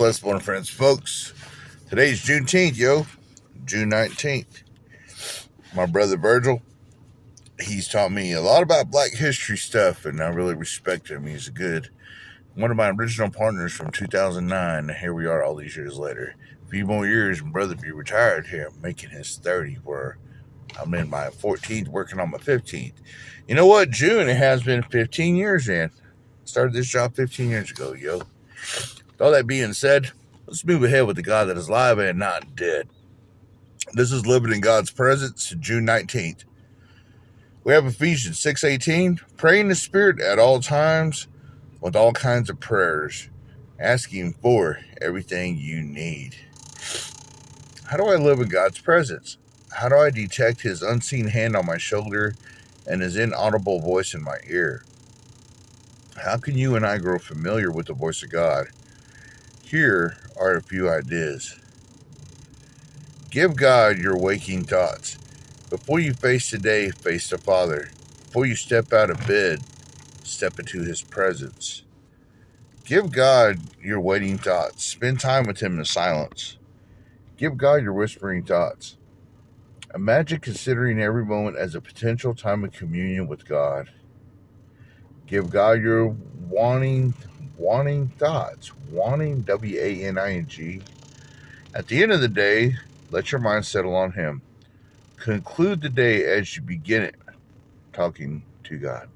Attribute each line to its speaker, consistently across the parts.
Speaker 1: blessed morning, friends, folks. Today's Juneteenth, yo. June 19th. My brother Virgil, he's taught me a lot about Black history stuff, and I really respect him. He's one of my original partners from 2009, and here we are all these years later. A few more years, and brother be retired here, making his 30, where I'm in my 14th, working on my 15th. You know what? June, it has been 15 years in. Started this job 15 years ago, yo. With all that being said, let's move ahead with the God that is alive and not dead. This is Living in God's Presence, June 19th. We have Ephesians 6:18. Pray in the Spirit at all times with all kinds of prayers, asking for everything you need. How do I live in God's presence? How do I detect His unseen hand on my shoulder and His inaudible voice in my ear? How can you and I grow familiar with the voice of God? Here are a few ideas. Give God your waking thoughts. Before you face the day, face the Father. Before you step out of bed, step into His presence. Give God your waiting thoughts. Spend time with Him in silence. Give God your whispering thoughts. Imagine considering every moment as a potential time of communion with God. Give God your wanting thoughts. Wanting, W-A-N-I-N-G. At the end of the day, let your mind settle on Him. Conclude the day as you begin it, talking to God.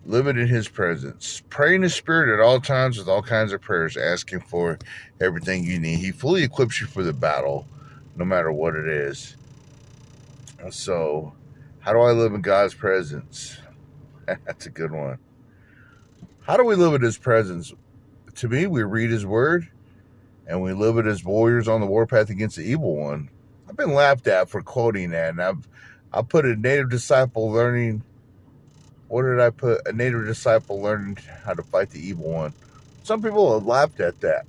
Speaker 1: Live it in His presence. Pray in the Spirit at all times with all kinds of prayers, asking for everything you need. He fully equips you for the battle, no matter what it is. So, how do I live in God's presence? That's a good one. How do we live in His presence? To me, we read His Word, and we live it as warriors on the warpath against the evil one. I've been laughed at for quoting that, and I put a native disciple learning. What did I put? A native disciple learning how to fight the evil one. Some people have laughed at that,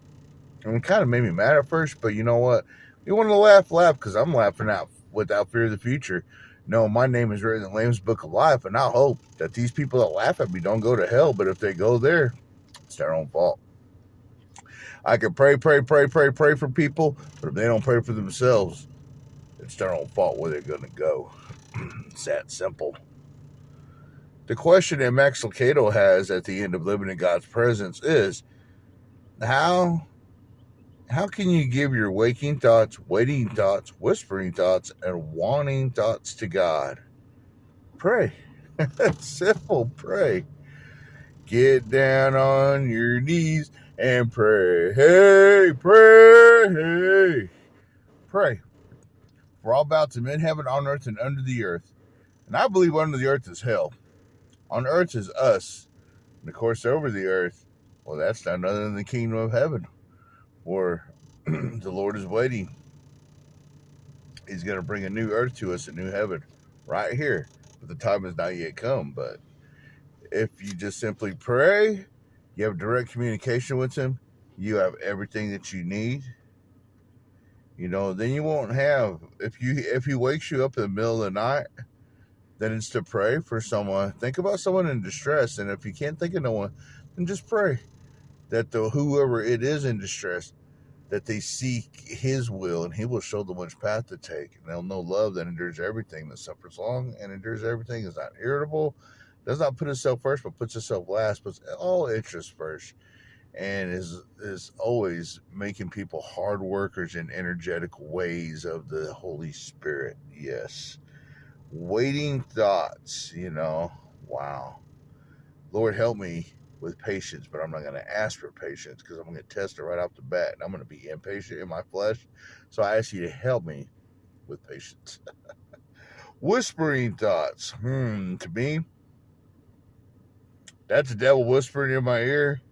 Speaker 1: and it kind of made me mad at first. But you know what? If you want to laugh, because I'm laughing out without fear of the future. No, my name is written in the Lamb's Book of Life, and I hope that these people that laugh at me don't go to hell. But if they go there, it's their own fault. I can pray for people, but if they don't pray for themselves, it's their own fault where they're going to go. It's that simple. The question that Max Lucado has at the end of Living in God's Presence is, how can you give your waking thoughts, waiting thoughts, whispering thoughts, and wanting thoughts to God? Pray. Simple, pray. Get down on your knees and pray. Hey, pray. Hey. Pray. We're all about to in heaven, on earth, and under the earth. And I believe under the earth is hell. On earth is us. And of course, over the earth, well, that's none other than the kingdom of heaven, where the Lord is waiting. He's going to bring a new earth to us, a new heaven, right here. But the time has not yet come. But if you just simply pray, you have direct communication with Him, you have everything that you need. You know, then you won't have, if He wakes you up in the middle of the night, then it's to pray for someone. Think about someone in distress, and if you can't think of no one, then just pray that whoever it is in distress, that they seek His will, and He will show them which path to take. And they'll know love that endures everything, that suffers long and endures everything, is not irritable, does not put itself first, but puts itself last, puts all interest first, and is always making people hard workers in energetic ways of the Holy Spirit. Yes. Waiting thoughts, wow. Lord, help me with patience, but I'm not going to ask for patience because I'm going to test it right off the bat, and I'm going to be impatient in my flesh. So I ask you to help me with patience. Whispering thoughts. To me, that's the devil whispering in my ear.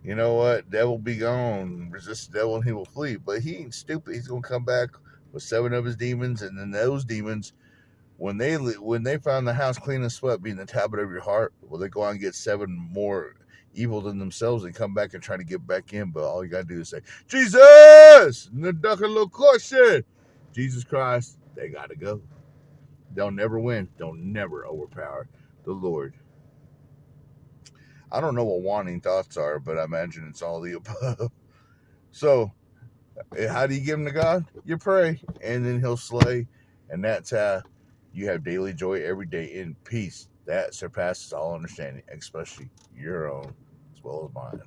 Speaker 1: You know what? Devil be gone. Resist the devil and he will flee. But he ain't stupid. He's going to come back with 7 of his demons, and then those demons, when they found the house clean and swept, being the tablet of your heart, well, they go out and get 7 more evil than themselves and come back and try to get back in. But all you got to do is say, Jesus! Jesus Christ. They got to go. They'll never win. They'll never overpower the Lord. I don't know what wanting thoughts are, but I imagine it's all the above. So, how do you give them to God? You pray, and then He'll slay, and that's how you have daily joy every day in peace that surpasses all understanding, especially your own as well as mine.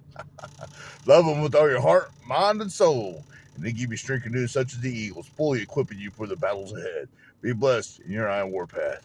Speaker 1: Love Him with all your heart, mind, and soul, and then give you strength to do such as the eagles, fully equipping you for the battles ahead. Be blessed in your iron warpath.